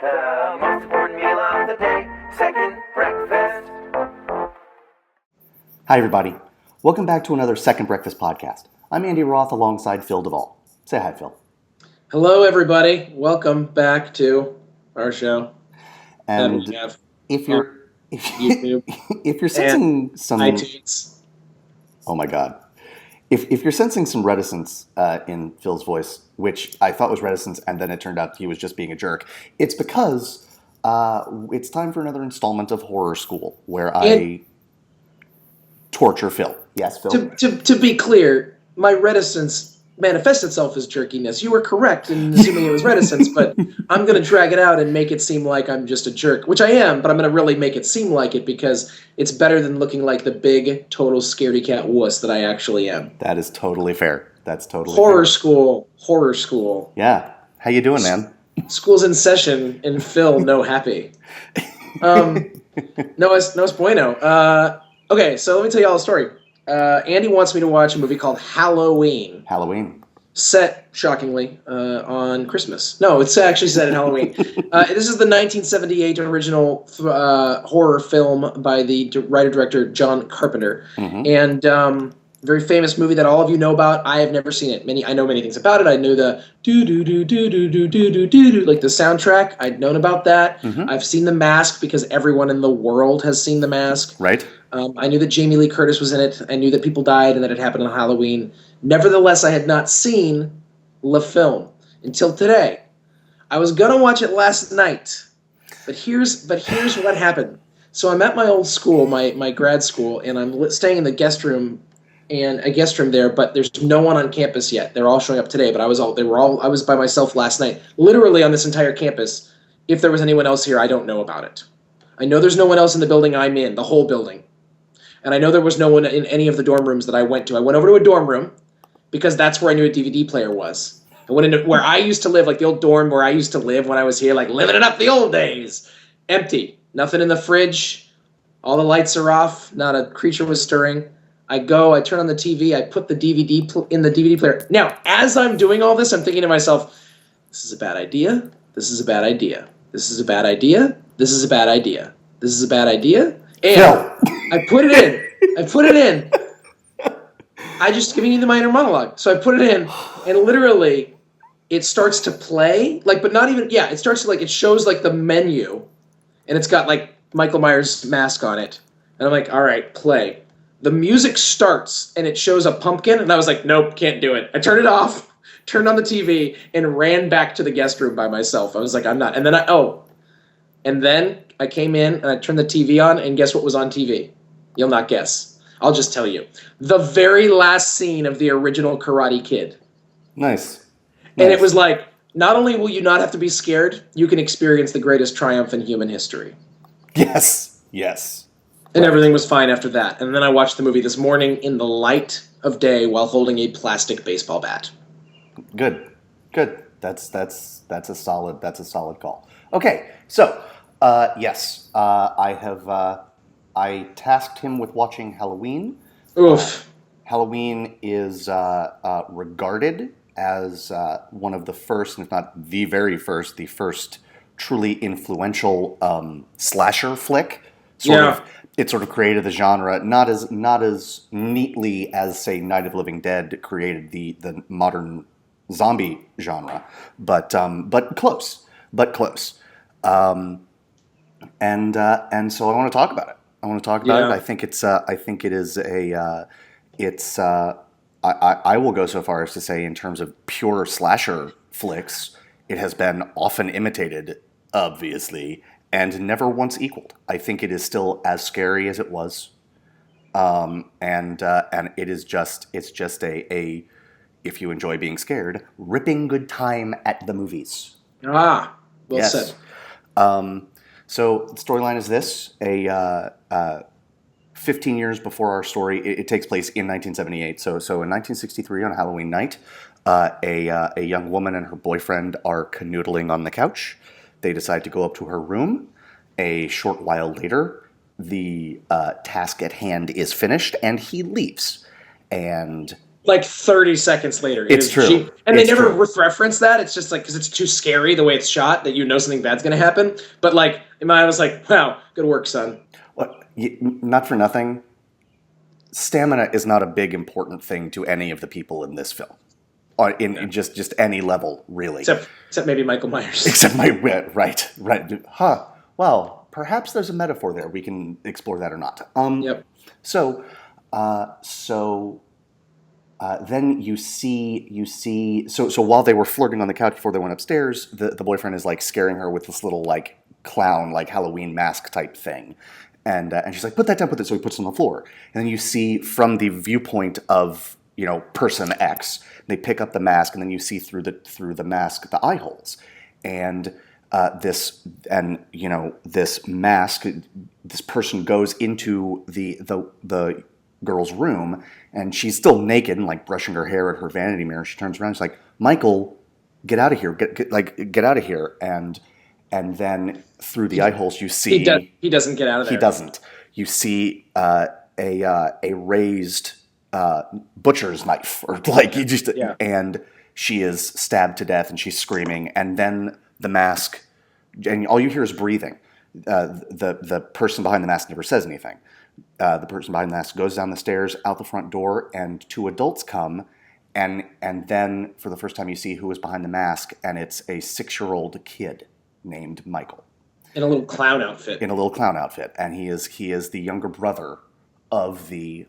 The most important meal of the day, second breakfast. Hi, everybody. Welcome back to another Second Breakfast podcast. I'm Andy Roth alongside Phil Duvall. Say hi, Phil. Hello, everybody. Welcome back to our show. And that we have if you're YouTube if you're sensing some iTunes. Oh my God. If you're sensing some reticence in Phil's voice, which I thought was reticence, and then it turned out he was just being a jerk, it's because it's time for another installment of Horror School, where I torture Phil. Yes, Phil? To be clear, my reticence manifests itself as jerkiness. You were correct in assuming it was reticence, but I'm going to drag it out and make it seem like I'm just a jerk, which I am, but I'm going to really make it seem like it because it's better than looking like the big, total scaredy cat wuss that I actually am. That is totally fair. That's totally Horror fair. Horror school. Yeah. How you doing, man? School's in session, and Phil, no happy. No es bueno. Okay, so let me tell you all a story. Andy wants me to watch a movie called Halloween. Set, shockingly, on Christmas. No, it's actually set at Halloween. This is the 1978 original horror film by the writer-director John Carpenter. Mm-hmm. And very famous movie that all of you know about. I have never seen it. I know many things about it. I knew the do-do-do-do-do-do-do-do-do, like the soundtrack. I'd known about that. Mm-hmm. I've seen The Mask because everyone in the world has seen The Mask. Right. I knew that Jamie Lee Curtis was in it. I knew that people died and that it happened on Halloween. Nevertheless, I had not seen the film until today. I was gonna watch it last night, but here's what happened. So I'm at my old school, my grad school, and I'm staying in the guest room there, but there's no one on campus yet. They're all showing up today, but I was by myself last night, literally on this entire campus. If there was anyone else here, I don't know about it. I know there's no one else in the building I'm in, the whole building. And I know there was no one in any of the dorm rooms that I went to. I went over to a dorm room because that's where I knew a DVD player was. I went into where I used to live, like the old dorm where I used to live when I was here, like living it up the old days. Empty. Nothing in the fridge. All the lights are off. Not a creature was stirring. I turn on the TV, I put the DVD in the DVD player. Now, as I'm doing all this, I'm thinking to myself, this is a bad idea. This is a bad idea. This is a bad idea. This is a bad idea. This is a bad idea. And I put it in. I just giving you the minor monologue. So I put it in, and literally, it starts to play, but not even, it starts to, it shows, the menu, and it's got, Michael Myers' mask on it. And I'm like, all right, play. The music starts, and it shows a pumpkin, and I was like, nope, can't do it. I turned it off, turned on the TV, and ran back to the guest room by myself. I was like, I'm not. And then I came in, and I turned the TV on, and guess what was on TV? You'll not guess. I'll just tell you. The very last scene of the original Karate Kid. Nice. And it was like, not only will you not have to be scared, you can experience the greatest triumph in human history. Yes. And everything was fine after that. And then I watched the movie this morning in the light of day while holding a plastic baseball bat. Good. That's a solid call. Okay, so yes, I tasked him with watching Halloween. Oof. Halloween is regarded as one of the first, if not the very first, the first truly influential slasher flick. It sort of created the genre, not as neatly as, say, Night of the Living Dead created the modern zombie genre, but close. And so I want to talk about it. I think I will go so far as to say, in terms of pure slasher flicks, it has been often imitated, obviously, and never once equaled. I think it is still as scary as it was, and it's just a if you enjoy being scared, ripping good time at the movies. Well said. So the storyline is this: 15 years before our story, it takes place in 1978. So in 1963, on Halloween night, a young woman and her boyfriend are canoodling on the couch. They decide to go up to her room. A short while later, the task at hand is finished, and he leaves. And like 30 seconds later. It's true. And It's they never true. reference that. It's just like, because it's too scary the way it's shot that something bad's going to happen. But like, in my mind, I was like, wow, good work, son. Not for nothing, stamina is not a big important thing to any of the people in this film. Or in just any level, really. Except maybe Michael Myers. Right. Huh. Well, perhaps there's a metaphor there. We can explore that or not. Yep. So then you see. So while they were flirting on the couch before they went upstairs, the boyfriend is like scaring her with this little like clown, like Halloween mask type thing, and she's like, "Put that down, put that." So he puts it on the floor, and then you see from the viewpoint of person X, they pick up the mask, and then you see through the mask the eye holes, and this mask, this person goes into the girl's room, and she's still naked and like brushing her hair at her vanity mirror. She turns around, and she's like, "Michael, get out of here! Get out of here!" And then through the eye holes, you see he doesn't get out of there. He doesn't. You see a raised butcher's knife, or like and she is stabbed to death, and she's screaming, and then the mask, and all you hear is breathing. The person behind the mask never says anything. The person behind the mask goes down the stairs, out the front door, and two adults come, and then for the first time you see who is behind the mask, and it's a 6-year-old kid named Michael. In a little clown outfit. And he is the younger brother of the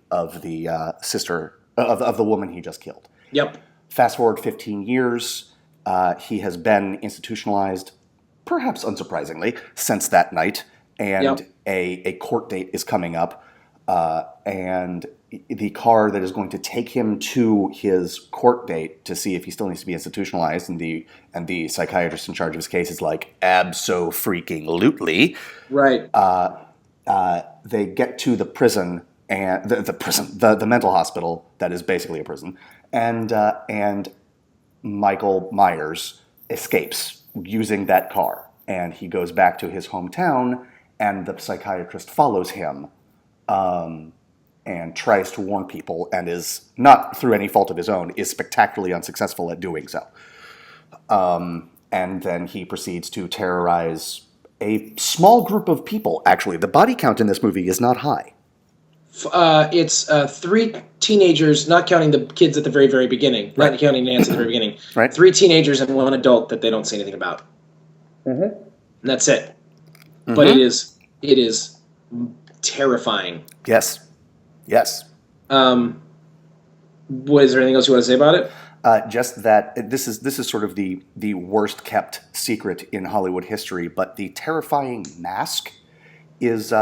sister of the woman he just killed. Yep. Fast forward 15 years, he has been institutionalized, perhaps unsurprisingly, since that night, and a court date is coming up, and the car that is going to take him to his court date to see if he still needs to be institutionalized, and the psychiatrist in charge of his case is like, abso-freaking-lutely. Right. They get to the prison, and the mental hospital that is basically a prison, and Michael Myers escapes using that car, and he goes back to his hometown, and the psychiatrist follows him, and tries to warn people, and is not through any fault of his own, is spectacularly unsuccessful at doing so. And then he proceeds to terrorize a small group of people. Actually, the body count in this movie is not high. It's 3 teenagers, not counting the kids at the very, very beginning, right. Not counting Nancy at the very beginning. Right. 3 teenagers and 1 adult that they don't say anything about. Mm-hmm. And that's it. Mm-hmm. But it is terrifying. Yes. Is there anything else you want to say about it? Just that this is sort of the worst kept secret in Hollywood history, but the terrifying mask is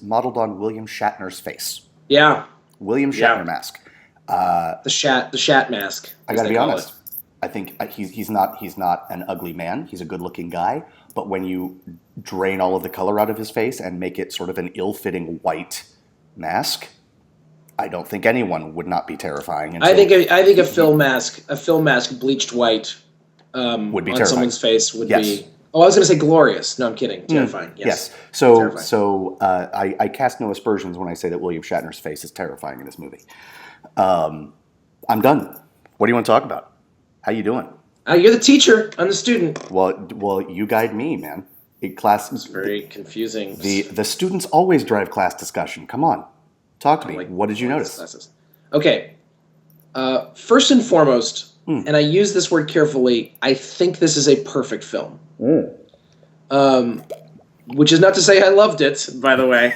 modeled on William Shatner's face. Yeah. William Shatner mask. The Shat mask. I gotta be honest. I think he's not an ugly man. He's a good-looking guy. But when you drain all of the color out of his face and make it sort of an ill-fitting white mask, I don't think anyone would not be terrifying. I think a film mask bleached white would be on terrifying. Someone's face would be. Oh, I was going to say glorious. No, I'm kidding. Terrifying. Yes. So I cast no aspersions when I say that William Shatner's face is terrifying in this movie. I'm done. What do you want to talk about? How you doing? You're the teacher. I'm the student. Well, you guide me, man. It's very confusing. The students always drive class discussion. Come on. Talk to me. What did you notice? Classes. Okay. First and foremost, and I use this word carefully, I think this is a perfect film. Which is not to say I loved it, by the way.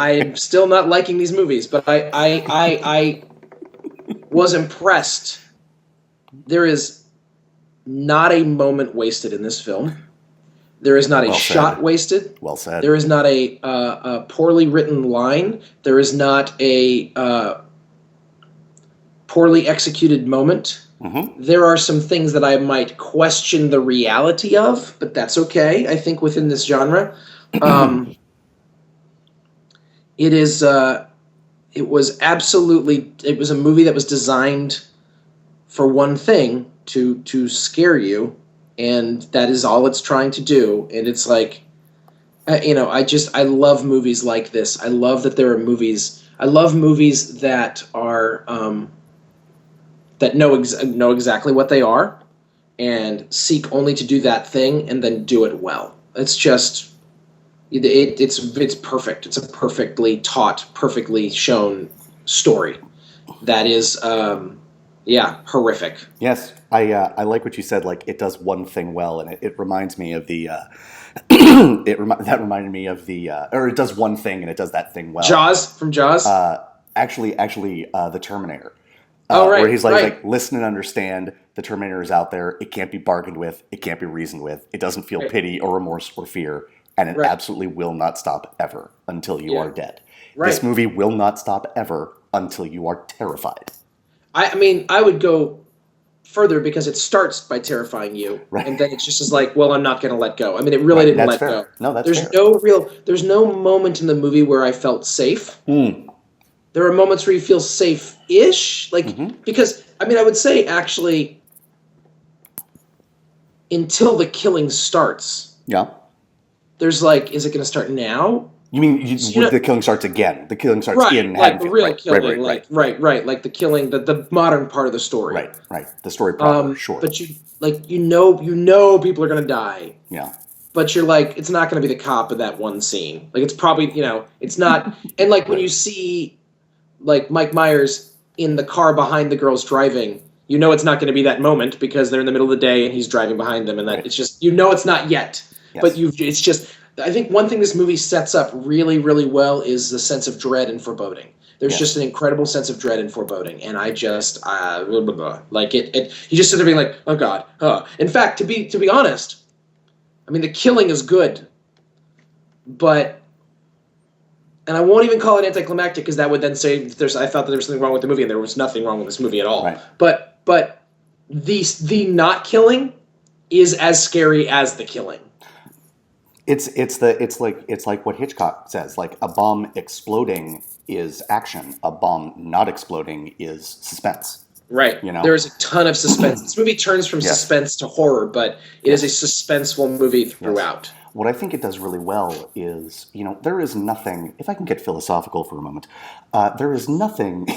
I'm still not liking these movies, but I was impressed. There is not a moment wasted in this film. There is not a shot wasted. Well said. There is not a poorly written line. There is not a poorly executed moment. Mm-hmm. There are some things that I might question the reality of, but that's okay, I think, within this genre. It was a movie that was designed for one thing, to scare you, and that is all it's trying to do. And it's like, I love movies like this. I love that there are movies. I love movies that are that know exactly what they are and seek only to do that thing and then do it well. It's just it's perfect. It's a perfectly taught, perfectly shown story that is horrific. Yes, I like what you said. Like it does one thing well, and it reminds me of the that reminded me of the or it does one thing and it does that thing well. Jaws from Jaws. Actually, the Terminator. Right, Where he's right. like, listen and understand. The Terminator is out there. It can't be bargained with. It can't be reasoned with. It doesn't feel pity or remorse or fear, and it absolutely will not stop ever until you are dead. Right. This movie will not stop ever until you are terrified. I mean, I would go further because it starts by terrifying you, Right. and then it's just as like, well, I'm not going to let go. I mean, it really didn't let go. No, that's there's fair. There's no moment in the movie where I felt safe. There are moments where you feel safe-ish, like because I mean, I would say actually until the killing starts. Yeah. There's like, is it going to start now? You mean the killing starts again? The killing starts in like the Haddonfield. real killing, Right. like the killing, the modern part of the story. Right. The story proper, sure. But you know people are going to die. Yeah. But you're like, it's not going to be the cop of that one scene. Like it's probably, it's not. And like when you see like Mike Myers in the car behind the girls driving, it's not going to be that moment because they're in the middle of the day and he's driving behind them, and that it's just it's not yet. Yes. But it's just. I think one thing this movie sets up really, really well is the sense of dread and foreboding. There's just an incredible sense of dread and foreboding, and I just like it. You just sit there being like, oh god. In fact, to be honest, I mean the killing is good, but. And I won't even call it anticlimactic because that would then say I thought that there was something wrong with the movie, and there was nothing wrong with this movie at all. Right. But the not killing is as scary as the killing. It's like what Hitchcock says. Like a bomb exploding is action. A bomb not exploding is suspense. Right. There is a ton of suspense. This movie turns from suspense to horror, but it is a suspenseful movie throughout. Yes. What I think it does really well is, there is nothing, if I can get philosophical for a moment, there's nothing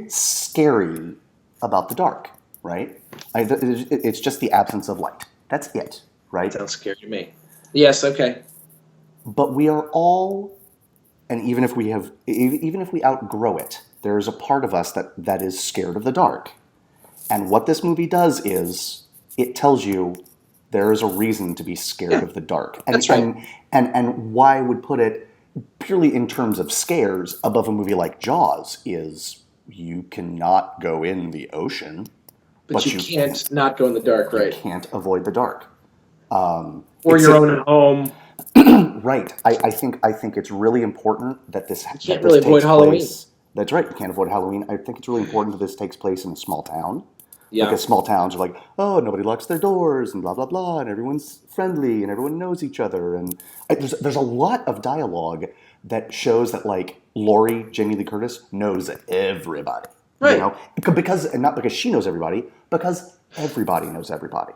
scary about the dark, right? It's just the absence of light. That's it, right? Sounds scary to me. Yes, okay. But we are all, and even if we outgrow it, there is a part of us that is scared of the dark. And what this movie does is, it tells you there is a reason to be scared of the dark. And, that's right. And why I would put it purely in terms of scares above a movie like Jaws is you cannot go in the ocean. But you can't not go in the dark, right? You can't avoid the dark. Or your own home. Right. I think it's really important that this. You can't really avoid Halloween. That's right. You can't avoid Halloween. I think it's really important that this takes place in a small town. Yeah. Because small towns are like, oh, nobody locks their doors and blah, blah, blah, and everyone's friendly and everyone knows each other. And there's a lot of dialogue that shows that, like, Laurie, Jamie Lee Curtis, knows everybody. Right. And not because she knows everybody, because everybody knows everybody.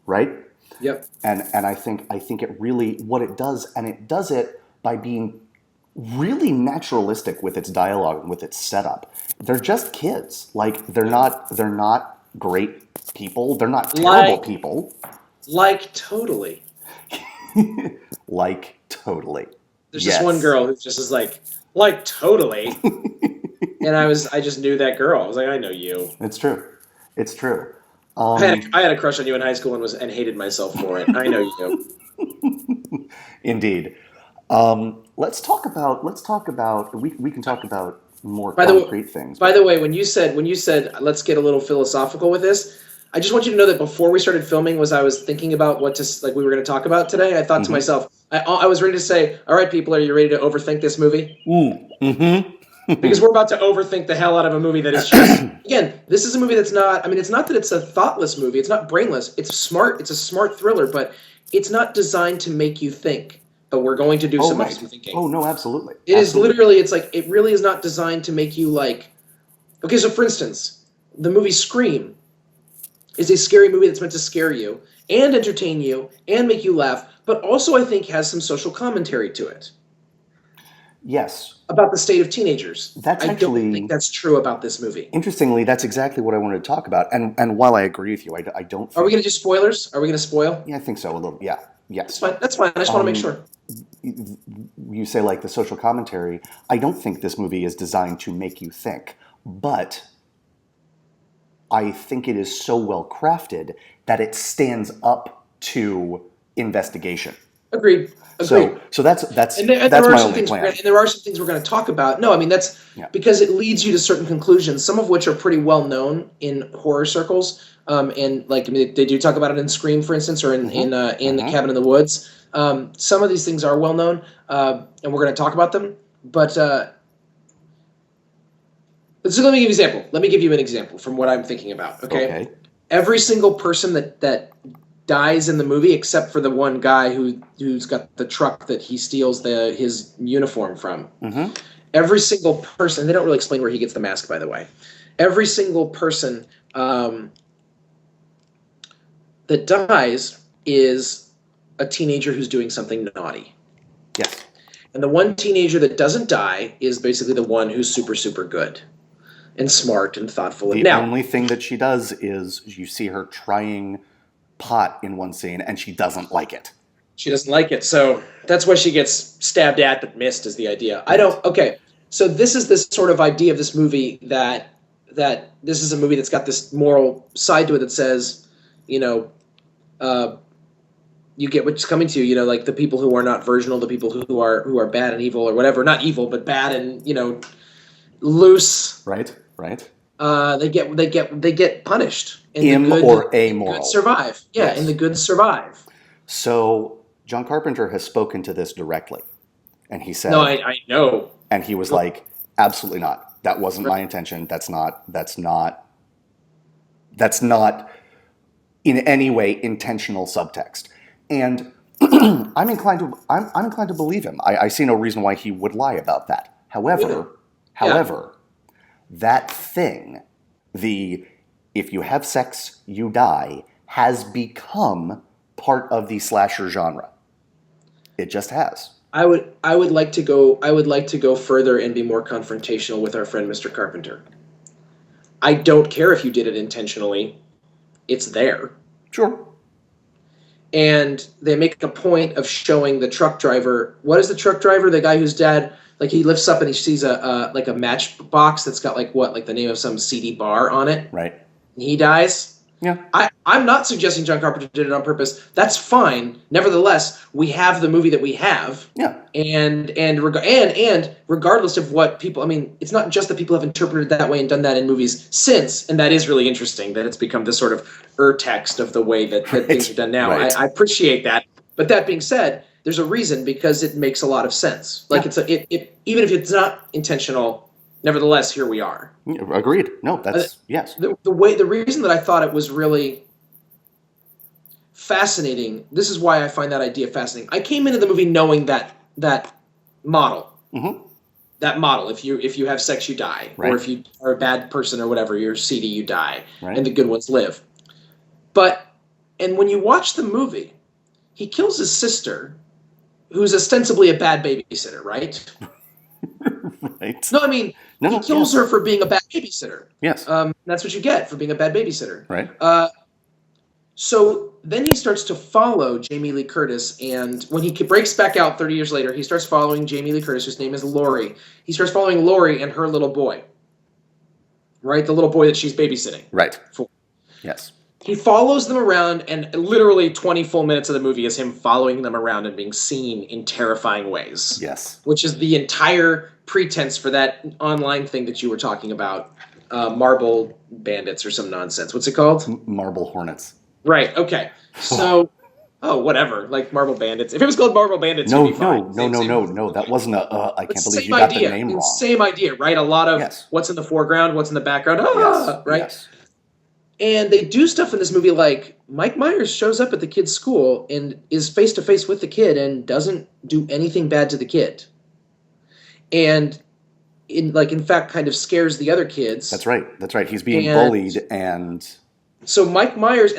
Right? Yep. And I think it really, what it does, and it does it by being really naturalistic with its dialogue and with its setup. They're just kids. Like, they're not great people. They're not terrible people. Like totally. Like totally. There's this one girl who just is like totally. And I just knew that girl. I was like, I know you. It's true. I had a crush on you in high school and hated myself for it. I know you. Indeed. Let's talk about. We can talk about more concrete things. By the way, when you said let's get a little philosophical with this, I just want you to know that before we started filming, I was thinking about what we were going to talk about today. I thought to myself, I was ready to say, all right, people, are you ready to overthink this movie? Because we're about to overthink the hell out of a movie that is just, again, this is a movie that's not, it's not that it's a thoughtless movie. It's not brainless. It's smart. It's a smart thriller, but it's not designed to make you think. But we're going to do some of some thinking. Oh, no, absolutely. It is literally, it really is not designed to make you okay, so for instance, the movie Scream is a scary movie that's meant to scare you and entertain you and make you laugh, but also I think has some social commentary to it. Yes. about the state of teenagers. That's I don't actually, think that's true about this movie. interestingly, that's exactly what I wanted to talk about. And while I agree with you, I don't Are we think, going to do spoilers? Are we going to spoil? yeah, I think so a little. Yeah. That's Yes. fine. That's fine. I just want to make Um, sure. you say like the social commentary. I don't think this movie is designed to make you think, but I think it is so well crafted that it stands up to investigation. Agreed. Agreed. So that's And there that's are my some only things plan. and there are some things we're going to talk about. No, I mean that's Yeah. because it leads you to certain conclusions, some of which are pretty well known in horror circles. And like I mean, they do talk about it in Scream, for instance, or in the Cabin in the Woods. Some of these things are well known, and we're going to talk about them. But so let me give you an example. Let me give you an example from what I'm thinking about. Okay. Every single person that dies in the movie, except for the one guy who's got the truck that he steals his uniform from. Mm-hmm. Every single person. They don't really explain where he gets the mask, by the way. Every single person that dies is a teenager who's doing something naughty. Yes. And the one teenager that doesn't die is basically the one who's super, super good and smart and thoughtful. The And now, only thing that she does is you see her trying pot in one scene, and she doesn't like it. she doesn't like it. So that's why she gets stabbed at but missed is the idea. I don't. Okay. So this is this sort of idea of this movie that this is a movie that's got this moral side to it that says, you know, you get what's coming to you. You know, like the people who are not virginal, the people who are bad and evil or whatever, not evil but bad and loose. Right. Right. They get punished. Im or amoral. Good survive. Yeah, Yes. and the good survive. So John Carpenter has spoken to this directly, and he said, No, I know. and he was like, absolutely not. That wasn't my intention. That's not in any way intentional subtext. And I'm inclined to believe him. I see no reason why he would lie about that. However, that thing, if you have sex, you die, has become part of the slasher genre. It just has. I would like to go further and be more confrontational with our friend Mr. Carpenter. I don't care if you did it intentionally. It's there. Sure. And they make a point of showing the truck driver. What is the truck driver? The guy whose dad, like, he lifts up and he sees a matchbox that's got like the name of some seedy bar on it. Right. And he dies. Yeah. I'm not suggesting John Carpenter did it on purpose. That's fine. Nevertheless, we have the movie that we have. Yeah. And regardless of what people, I mean, it's not just that people have interpreted that way and done that in movies since, and that is really interesting that it's become this sort of text of the way that things are done now. Right. I appreciate that. But that being said, there's a reason because it makes a lot of sense. Like even if it's not intentional, nevertheless, here we are. Agreed. No, that's yes. The reason that I thought it was really fascinating. This is why I find that idea fascinating. I came into the movie knowing that model. Mm-hmm. That model. If you have sex, you die, Right. or if you are a bad person or whatever, you're seedy, you die, Right. and the good ones live. And when you watch the movie, he kills his sister, who's ostensibly a bad babysitter, right? Right. No, I mean, he kills her for being a bad babysitter. Yes. That's what you get for being a bad babysitter. Right. So then he starts to follow Jamie Lee Curtis, and when he breaks back out 30 years later, he starts following Jamie Lee Curtis, whose name is Lori. He starts following Lori and her little boy, right? The little boy that she's babysitting. Right. For. Yes. He follows them around, and literally 20 full minutes of the movie is him following them around and being seen in terrifying ways. Yes. Which is the entire pretense for that online thing that you were talking about, Marble Bandits or some nonsense. What's it called? Marble Hornets. Right. Okay. So, whatever. Like Marble Bandits. If it was called Marble Bandits, No. it'd be fine. No. That wasn't a. I can't believe you Same got idea. the name wrong. Same idea, right? A lot of what's in the foreground, what's in the background. Yes. Right. Yes. And they do stuff in this movie like Mike Myers shows up at the kid's school and is face to face with the kid and doesn't do anything bad to the kid. And in fact kind of scares the other kids. That's right. He's being bullied and so Mike Myers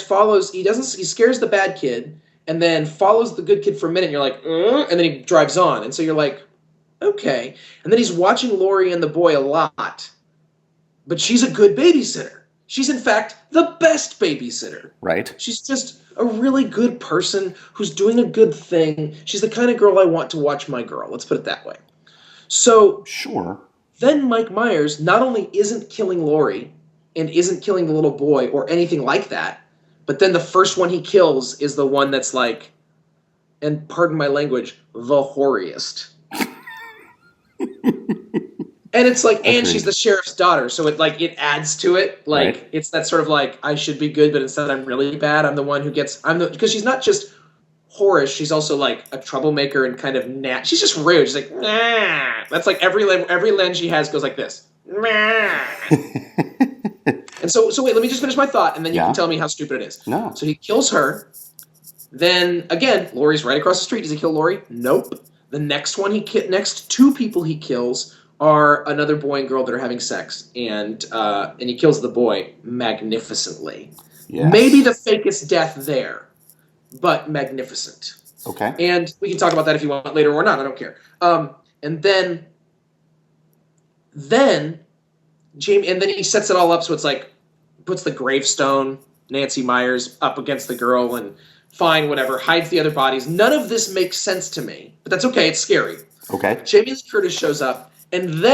follows, he scares the bad kid and then follows the good kid for a minute and you're like, and then he drives on. And so you're like, Okay. And then he's watching Lori and the boy a lot. But she's a good babysitter. She's, in fact, the best babysitter. Right. She's just a really good person who's doing a good thing. She's the kind of girl I want to watch my girl. Let's put it that way. So Sure. then Mike Myers not only isn't killing Lori and isn't killing the little boy or anything like that, but then the first one he kills is the one that's like, and pardon my language, the whoriest. And it's like, and she's the sheriff's daughter, so it adds to it. Like Right. it's that sort of like I should be good, but instead I'm really bad. I'm the one who gets. Because she's not just whorish, she's also like a troublemaker and kind of she's just rude. She's like, nah. That's like every lens she has goes like this. Nah. And so wait, let me just finish my thought, and then you Yeah. can tell me how stupid it is. No. So he kills her. Then again, Lori's right across the street. Does he kill Lori? Nope. The next one next two people he kills are another boy and girl that are having sex, and he kills the boy magnificently. Yes. Maybe the fakest death there, but magnificent. Okay. And we can talk about that if you want later or not. I don't care. And then Jamie, and then he sets it all up so it's like puts the gravestone Nancy Myers up against the girl and fine, whatever, hides the other bodies. None of this makes sense to me, but that's okay. It's scary. Okay. Jamie Lee Curtis shows up, and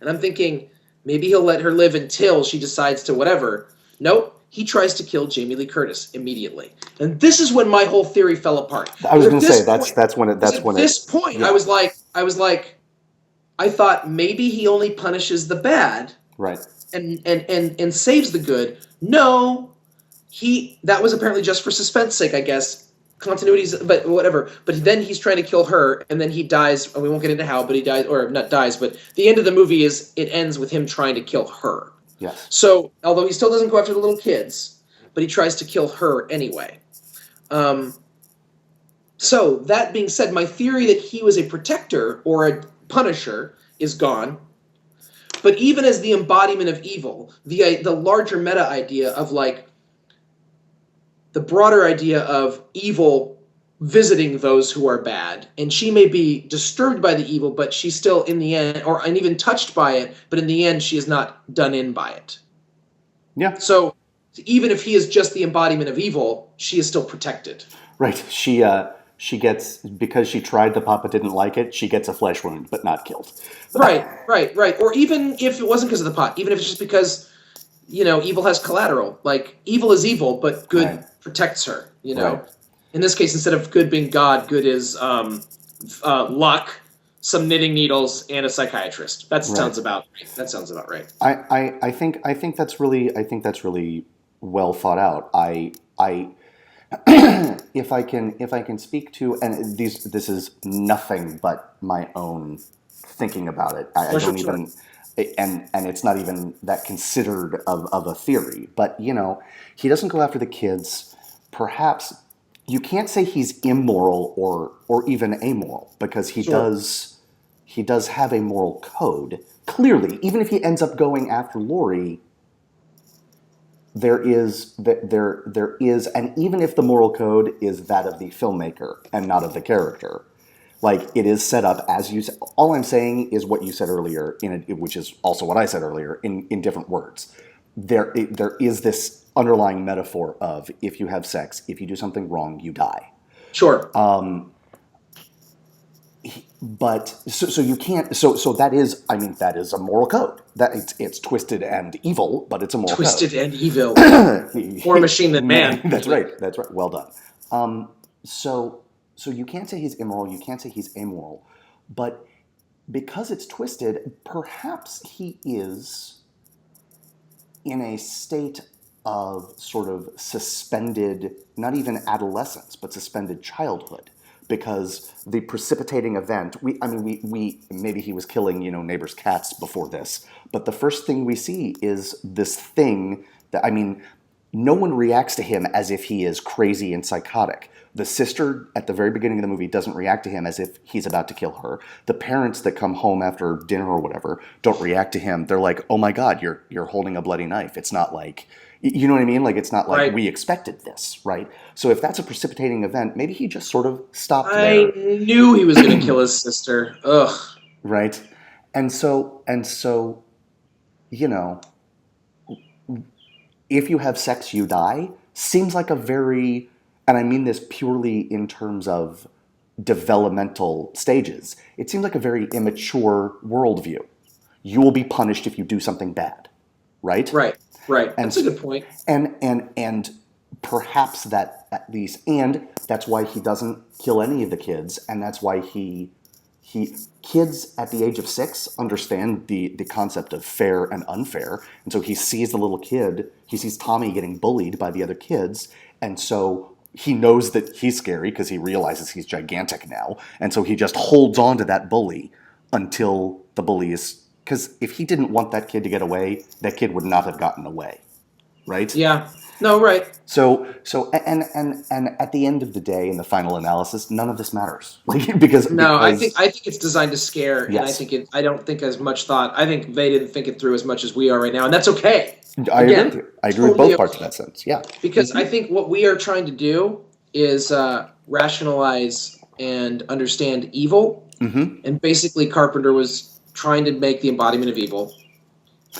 I'm thinking maybe he'll let her live until she decides to whatever. Nope, he tries to kill Jamie Lee Curtis immediately, and this is when my whole theory fell apart. I was going to say At this point, yeah. I was like, I thought maybe he only punishes the bad, Right. and saves the good. No, that was apparently just for suspense sake, I guess. Continuities, but whatever. But then he's trying to kill her, and then he dies. And we won't get into how, but he dies, or not dies. But the end of the movie ends with him trying to kill her. Yes. So, although he still doesn't go after the little kids, but he tries to kill her anyway. So that being said, my theory that he was a protector or a punisher is gone. But even as the embodiment of evil, the larger meta idea of like the broader idea of evil visiting those who are bad, and she may be disturbed by the evil, but she's still in the end, and even touched by it, but in the end she is not done in by it. Yeah. So even if he is just the embodiment of evil, she is still protected. Right. She gets, because she tried the pot but didn't like it, she gets a flesh wound but not killed. Right. Or even if it wasn't because of the pot, even if it's just because, evil has collateral. Like, evil is evil, but good protects her, Right. In this case, instead of good being God, good is luck, some knitting needles, and a psychiatrist. That sounds about right. I think that's really well thought out. If I can speak to, and this is nothing but my own thinking about it. I don't even, and it's not even that considered of a theory. But he doesn't go after the kids. Perhaps you can't say he's immoral or even amoral, because he does have a moral code. Clearly, even if he ends up going after Lori, there is, and even if the moral code is that of the filmmaker and not of the character, like, it is set up as you said. All I'm saying is what you said earlier, which is also what I said earlier in different words. There is this underlying metaphor of, if you have sex, if you do something wrong, you die. Sure. But so you can't. So that is a moral code. That it's twisted and evil, but it's a moral Twisted code. and evil. More machine than man. That's right. Well done. So you can't say he's immoral. You can't say he's amoral. But because it's twisted, perhaps he is in a state of sort of suspended, not even adolescence, but suspended childhood. Because the precipitating event, we maybe he was killing, neighbors' cats before this, but the first thing we see is this thing that, no one reacts to him as if he is crazy and psychotic. The sister at the very beginning of the movie doesn't react to him as if he's about to kill her. The parents that come home after dinner or whatever don't react to him. They're like, "Oh my God, you're holding a bloody knife." It's not like, you know what I mean? Like, it's not like we expected this, right? So if that's a precipitating event, maybe he just sort of stopped there. I knew he was going to kill his sister. Ugh. right? And so, you know, if you have sex, you die seems like a very, and I mean this purely in terms of developmental stages, it seems like a very immature worldview. You will be punished if you do something bad, right? Right. Right. And That's a good point. and perhaps that at least, and that's why he doesn't kill any of the kids, and that's why he kids at the age of 6 understand the concept of fair and unfair, and so he sees the little kid, he sees Tommy getting bullied by the other kids, and so he knows that he's scary because he realizes he's gigantic now, and so he just holds on to that bully until the bully is, because if he didn't want that kid to get away, that kid would not have gotten away, right? Yeah. No, right. So and at the end of the day, in the final analysis, none of this matters, like because No, because I think it's designed to scare, and yes, I don't think as much thought. I think they didn't think it through as much as we are right now, and that's okay. I agree Again, with you. I agree with totally both parts of okay. that sense. Yeah. Because I think what we are trying to do is rationalize and understand evil, Hmm. and basically Carpenter was trying to make the embodiment of evil.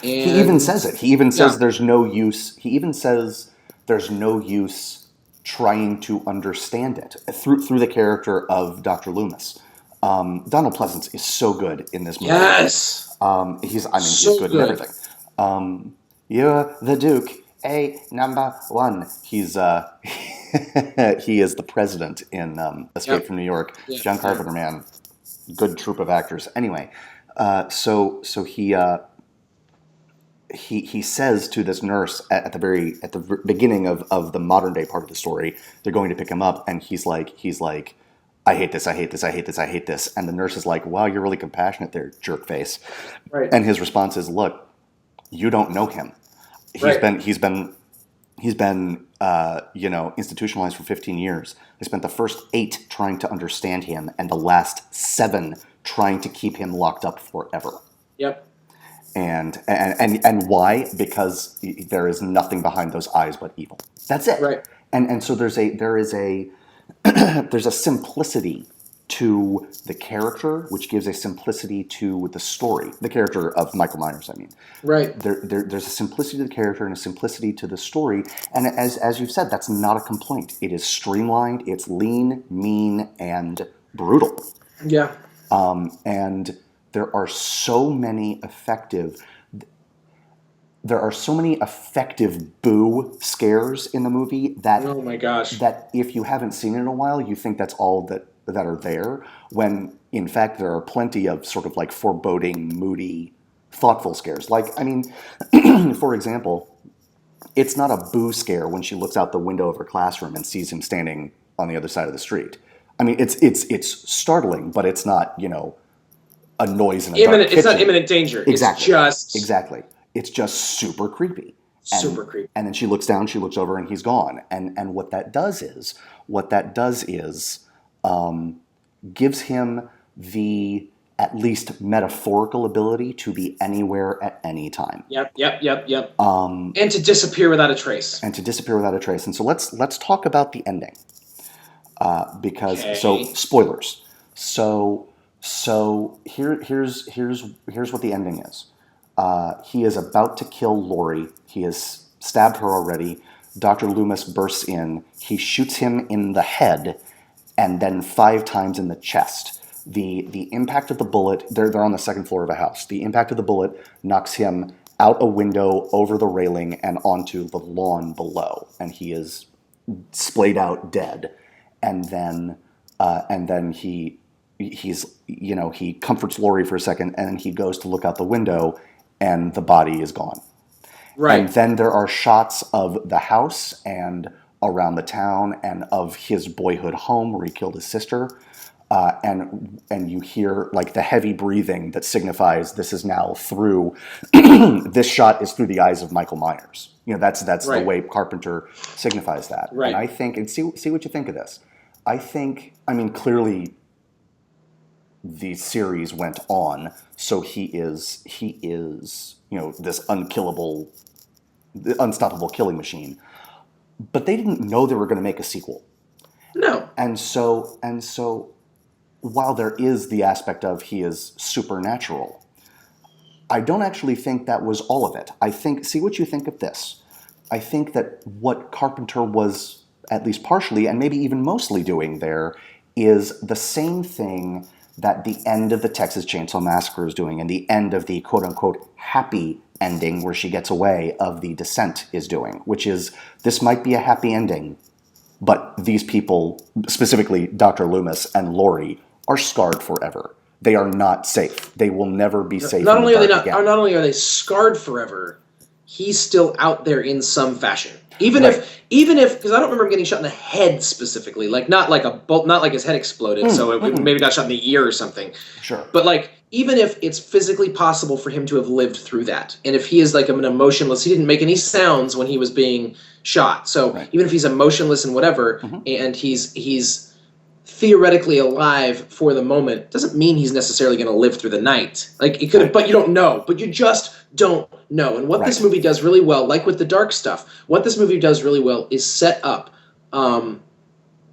He even And says it. He even says yeah, there's no use. He even says there's no use trying to understand it through the character of Dr. Loomis. Donald Pleasance is so good in this movie. yes, He's so good in good. everything. You're the Duke, a number one. He's he is the president in Escape Yep. from New York. Yeah. John Yeah. Carpenter, man, good troupe of actors. Anyway, so he says to this nurse at the beginning of the modern day part of the story, they're going to pick him up, and he's like, I hate this, I hate this, I hate this, I hate this, and the nurse is like, wow, you're really compassionate there, jerk face, Right. and his response is, look, you don't know him. He's Right. been institutionalized for 15 years. I spent the first 8 trying to understand him, and the last 7 trying to keep him locked up forever. Yep. And why? Because there is nothing behind those eyes but evil. That's it. Right. And so there is a there's a simplicity to the character, which gives a simplicity to the story. The character of Michael Myers, I mean. Right. There's a simplicity to the character and a simplicity to the story. And as you've said, that's not a complaint. It is streamlined, it's lean, mean, and brutal. Yeah. And there are so many effective boo scares in the movie Oh my gosh. that if you haven't seen it in a while, you think that's all that are there, when in fact there are plenty of sort of like foreboding, moody, thoughtful scares. Like, I mean, for example, it's not a boo scare when she looks out the window of her classroom and sees him standing on the other side of the street. I mean, it's startling, but it's not, a noise in a dark Imminent. It's not kitchen. imminent danger. Exactly. It's just Exactly. It's just super creepy. super creepy. And then she looks down, she looks over, and he's gone. And what that does is gives him the at least metaphorical ability to be anywhere at any time. Yep. And to disappear without a trace. And to disappear without a trace. And so let's talk about the ending. Because Okay. so spoilers. So here's what the ending is. He is about to kill Lori. He has stabbed her already. Dr. Loomis bursts in. He shoots him in the head, and then 5 times in the chest. The impact of the bullet. They're on the second floor of a house. The impact of the bullet knocks him out a window, over the railing, and onto the lawn below, and he is splayed out dead. And then he comforts Lori for a second, and then he goes to look out the window, and the body is gone. Right. And then there are shots of the house and around the town and of his boyhood home where he killed his sister, and you hear like the heavy breathing that signifies this is now through. This shot is through the eyes of Michael Myers. That's Right. the way Carpenter signifies that. Right. And I think, and see what you think of this. I mean, clearly the series went on, so he is this unkillable, unstoppable killing machine. But they didn't know they were going to make a sequel. No. And so while there is the aspect of he is supernatural, I don't actually think that was all of it. I think, see what you think of this. I think that what Carpenter was at least partially and maybe even mostly doing there is the same thing that the end of the Texas Chainsaw Massacre is doing and the end of the quote-unquote happy ending where she gets away of The Descent is doing, which is this might be a happy ending, but these people, specifically Dr. Loomis and Laurie, are scarred forever. They are not safe. They will never be safe. Not only are they scarred forever, he's still out there in some fashion. Even if, because I don't remember him getting shot in the head specifically, like not like a bolt, not like his head exploded, so it maybe got shot in the ear or something. Sure. But like, even if it's physically possible for him to have lived through that, and if he is like an emotionless, he didn't make any sounds when he was being shot. So even if he's emotionless and whatever, and he's theoretically alive for the moment, doesn't mean he's necessarily going to live through the night. Like it could have, but you don't know. But you just don't know. And what this movie does really well, like with the dark stuff, what this movie does really well is set up,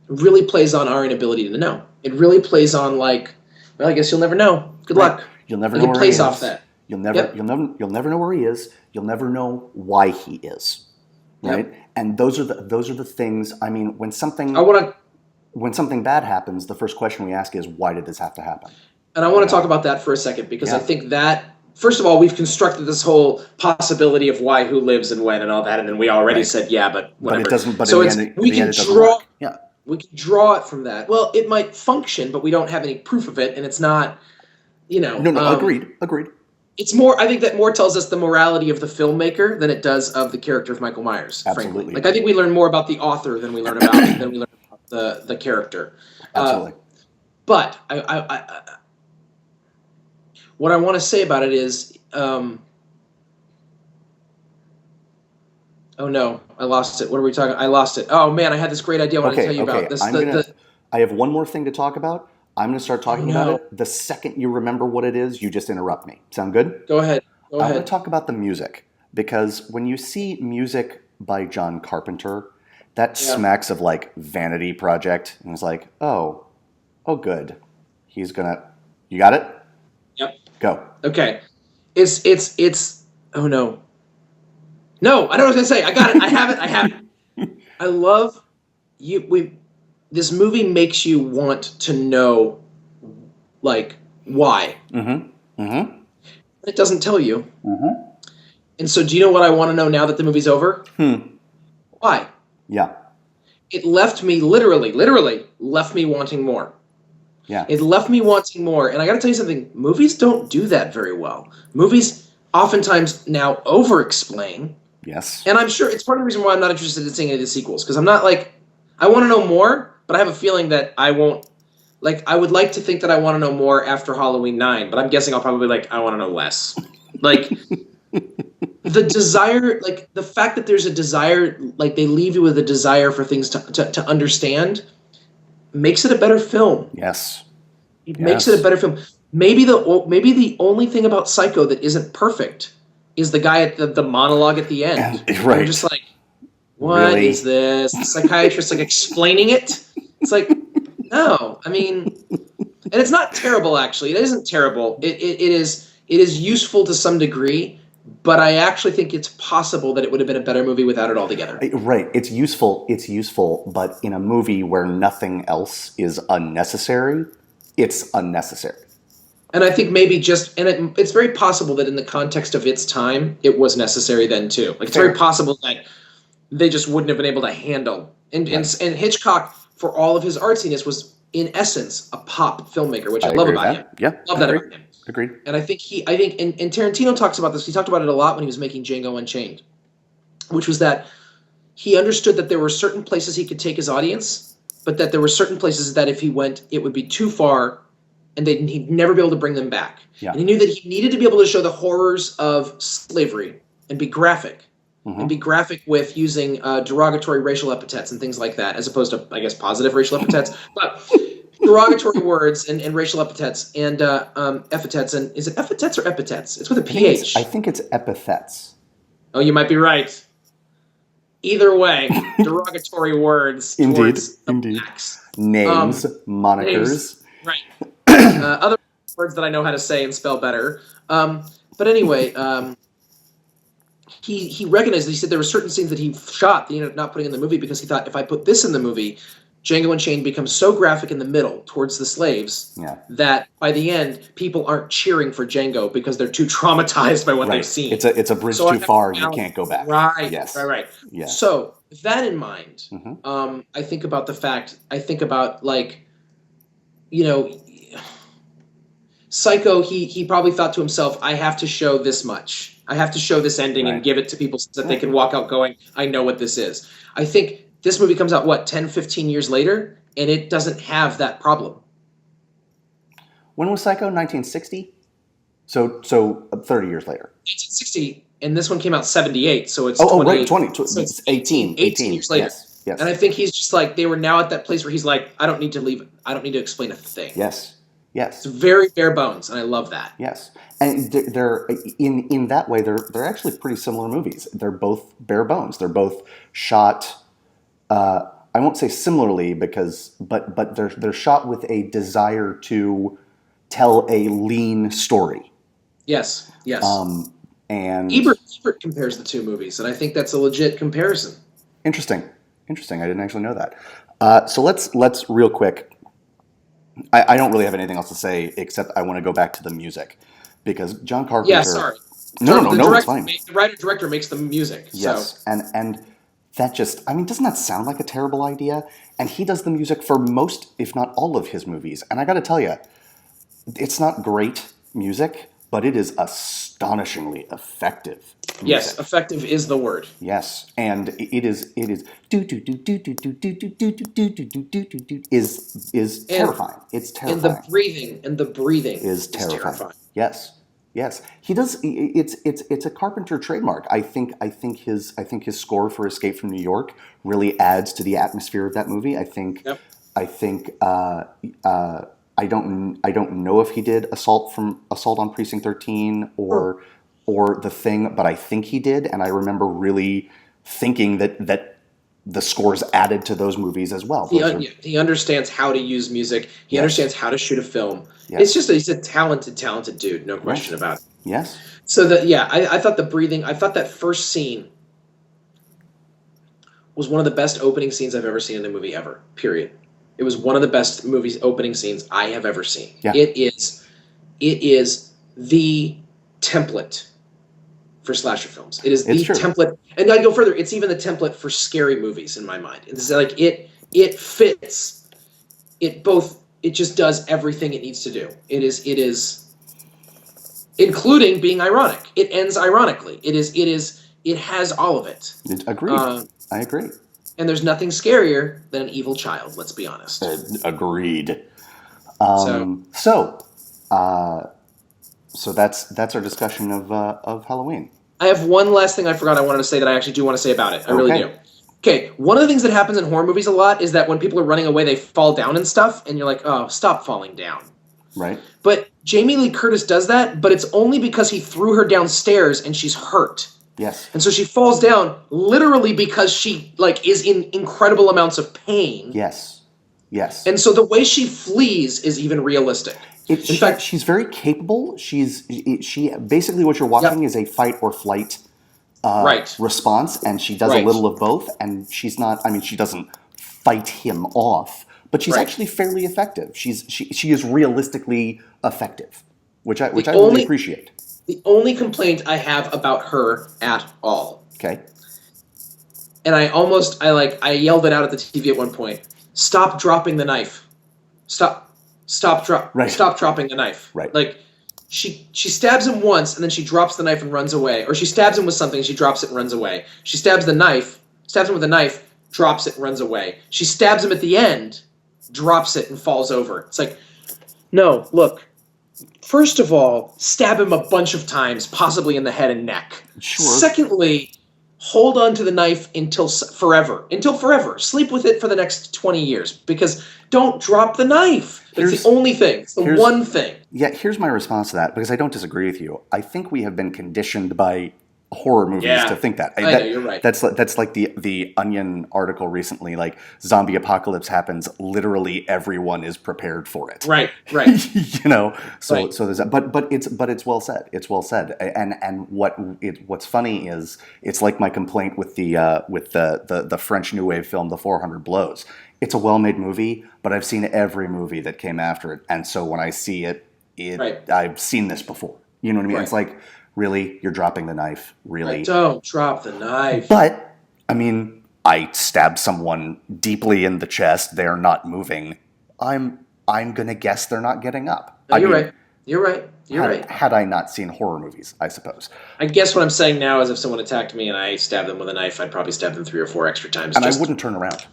really plays on our inability to know. It really plays on like, well, I guess you'll never know. Good luck. You'll never know where he is. Off that. You'll never know where he is. You'll never know why he is. Right? Yep. And those are the things. I mean, when something bad happens, the first question we ask is, why did this have to happen? And I want to talk about that for a second, because I think that, first of all, we've constructed this whole possibility of why, who lives, and when, and all that, and then we already said, but whatever. But it doesn't. But so in the end, we can draw. Yeah. We can draw it from that. Well, it might function, but we don't have any proof of it, and it's not, No, agreed. It's more, I think that more tells us the morality of the filmmaker than it does of the character of Michael Myers, Absolutely. frankly. Like, I think we learn more about the author than we learn about the character. Absolutely. But what I want to say about it is, oh no, I lost it. What are we talking? I lost it. Oh man, I had this great idea I want to tell you about. I have one more thing to talk about. I'm going to start talking about it. The second you remember what it is, you just interrupt me. Sound good? Go ahead. I want to talk about the music, because when you see music by John Carpenter, that smacks of like vanity project, and it's like, oh good. You got it? Yep. Go. Okay. It's oh no. No, I don't know what I was going to say. I got it. I have it. I love this movie makes you want to know, like, why. It doesn't tell you. And so do you know what I want to know now that the movie's over? Why? Yeah. It left me, literally left me wanting more. Yeah. It left me wanting more. And I got to tell you something. Movies don't do that very well. Movies oftentimes now over-explain. Yes. And I'm sure it's part of the reason why I'm not interested in seeing any of the sequels, because I'm not like, I want to know more, but I have a feeling that I won't. Like, I would like to think that I want to know more after Halloween 9, but I'm guessing I'll probably I want to know less. Like, the desire, like, the fact that there's a desire, like, they leave you with a desire for things to understand, makes it a better film. Yes. It makes it a better film. Maybe the only thing about Psycho that isn't perfect is the guy at the monologue at the end. Right. You're just like, what is this? The psychiatrist like explaining it. It's like, no, I mean, and it's not terrible actually. It isn't terrible. It is useful to some degree, but I actually think it's possible that it would have been a better movie without it altogether. Right. It's useful, but in a movie where nothing else is unnecessary, it's unnecessary. And I think maybe it's very possible that in the context of its time, it was necessary then too. Like, it's very possible that they just wouldn't have been able to handle. And Hitchcock, for all of his artsiness, was in essence a pop filmmaker, which I love about him. Yeah, love that about him. Agreed. And I think and Tarantino talks about this. He talked about it a lot when he was making Django Unchained, which was that he understood that there were certain places he could take his audience, but that there were certain places that if he went, it would be too far, and he'd never be able to bring them back. Yeah. And he knew that he needed to be able to show the horrors of slavery and be graphic. And be graphic with using derogatory racial epithets and things like that, as opposed to, I guess, positive racial epithets. But derogatory words and racial epithets and epithets. And is it epithets or epithets? It's with a PH. I think it's epithets. Oh, you might be right. Either way, derogatory words. Indeed. Blacks. Names, monikers. Right. Other words that I know how to say and spell better. But anyway, he recognized that he said there were certain scenes that he shot that he ended up not putting in the movie because he thought if I put this in the movie, Django Unchained becomes so graphic in the middle towards the slaves that by the end people aren't cheering for Django because they're too traumatized by what they've seen. It's a bridge too far and you can't go back. Right. Yes. Right. Yes. So with that in mind, I think about Psycho, he probably thought to himself, I have to show this much. I have to show this ending and give it to people so that they can walk out going, I know what this is. I think this movie comes out, 10, 15 years later, and it doesn't have that problem. When was Psycho? 1960? So 30 years later. 1960, and this one came out 78, so it's 18 years later. Yes. And I think he's just like, they were now at that place where he's like, I don't need to leave. I don't need to explain a thing. Yes. It's very bare bones, and I love that. Yes, and they're in that way. They're actually pretty similar movies. They're both bare bones. They're both shot. I won't say similarly but they're shot with a desire to tell a lean story. Yes. And Ebert compares the two movies, and I think that's a legit comparison. Interesting. I didn't actually know that. So let's real quick. I don't really have anything else to say except I want to go back to the music because John Carpenter. Yeah, sorry. No, it's fine. The writer-director makes the music. Yes, so. and that just, doesn't that sound like a terrible idea? And he does the music for most, if not all, of his movies. And I got to tell you, it's not great music, but it is astonishingly effective music. Yes, effective is the word. Yes, and it is terrifying. It's terrifying. And the breathing is terrifying. Yes. He does. It's a Carpenter trademark. I think his score for Escape from New York really adds to the atmosphere of that movie. I think. I don't know if he did Assault on Precinct 13 or The Thing, but I think he did, and I remember really thinking that the scores added to those movies as well. He understands how to use music. He understands how to shoot a film. Yes. It's just he's a talented dude, no question about it. Yes. So I thought that first scene was one of the best opening scenes I've ever seen in a movie ever. Period. It was one of the best movies opening scenes I have ever seen. Yeah. It is the template for slasher films. It is the template, and I go further. It's even the template for scary movies in my mind. It's like it fits. It just does everything it needs to do. It is, including being ironic. It ends ironically. It has all of it. Agreed. I agree. And there's nothing scarier than an evil child. Let's be honest. Agreed. So that's our discussion of Halloween. I have one last thing I forgot I wanted to say that I actually do want to say about it. I really do. Okay, one of the things that happens in horror movies a lot is that when people are running away, they fall down and stuff, and you're like, oh, stop falling down. Right. But Jamie Lee Curtis does that, but it's only because he threw her downstairs and she's hurt. Yes. And so she falls down literally because she is in incredible amounts of pain. Yes. And so the way she flees is even realistic. In fact, she's very capable. She basically what you're watching is a fight or flight response, and she does a little of both. And she's not. She doesn't fight him off, but she's actually fairly effective. She is realistically effective, which I really appreciate. The only complaint I have about her at all. Okay. And I yelled it out at the TV at one point. Stop dropping the knife. Stop dropping the knife. Right. Like she stabs him once and then she drops the knife and runs away. Or she stabs him with something and she drops it and runs away. She stabs him with a knife, drops it and runs away. She stabs him at the end, drops it and falls over. It's like, no, look. First of all, stab him a bunch of times, possibly in the head and neck. Sure. Secondly, hold on to the knife until forever. Sleep with it for the next 20 years because don't drop the knife. It's the only thing. It's the one thing. Yeah, here's my response to that because I don't disagree with you. I think we have been conditioned by horror movies Yeah, to think that. I know, you're right. That's like the Onion article recently. Like zombie apocalypse happens, literally everyone is prepared for it. Right. You know, so Right. so there's that. But it's well said. It's well said. And what's funny is it's like my complaint with the French New Wave film, The 400 Blows. It's a well-made movie, but I've seen every movie that came after it, and so when I see it, Right. I've seen this before. You know what I mean? Right. It's like, really, you're dropping the knife, really. Right. Don't drop the knife. But I mean, I stab someone deeply in the chest. They're not moving. I'm gonna guess they're not getting up. No, I you're mean, right. You're right. You're right. Had I not seen horror movies, I suppose. I guess what I'm saying now is if someone attacked me and I stabbed them with a knife, I'd probably stab them 3 or 4 extra times. And I wouldn't turn around.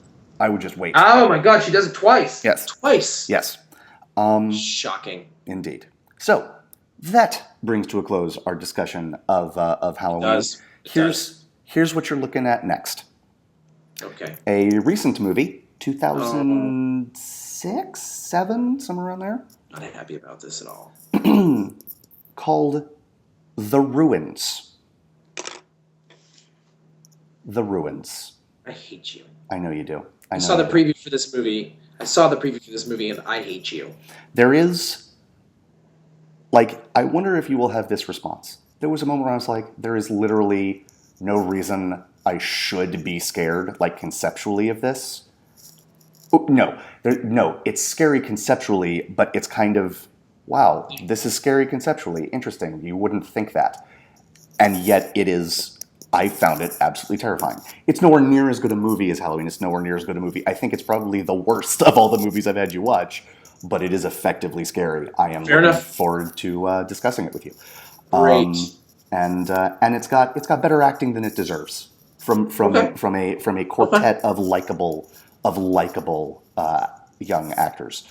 I would just wait. Oh my God, she does it twice. Yes. Twice. Yes. Shocking. Indeed. So that brings to a close our discussion of Halloween. It does. Here's what you're looking at next. Okay. A recent movie, 2006, 7, somewhere around there, Not happy about this at all. called The Ruins. The Ruins. I hate you. I know you do. I saw the preview for this movie. And I hate you. There is, like, I wonder if you will have this response. There was a moment where I was like, there is literally no reason I should be scared, like, conceptually of this. Oh, no, it's scary conceptually, but it's kind of, wow, this is scary conceptually. Interesting. You wouldn't think that. And yet it is, I found it absolutely terrifying. It's nowhere near as good a movie as Halloween. It's nowhere near as good a movie. I think it's probably the worst of all the movies I've had you watch, but it is effectively scary. I am looking forward to discussing it with you. Great. And it's got better acting than it deserves from a quartet of likable young actors.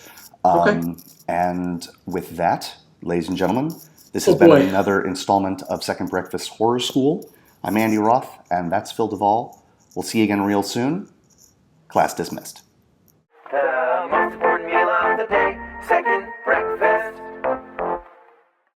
And with that, ladies and gentlemen, this has been another installment of Second Breakfast Horror School. I'm Andy Roth, and that's Phil Duvall. We'll see you again real soon. Class dismissed. The most important meal of the day, second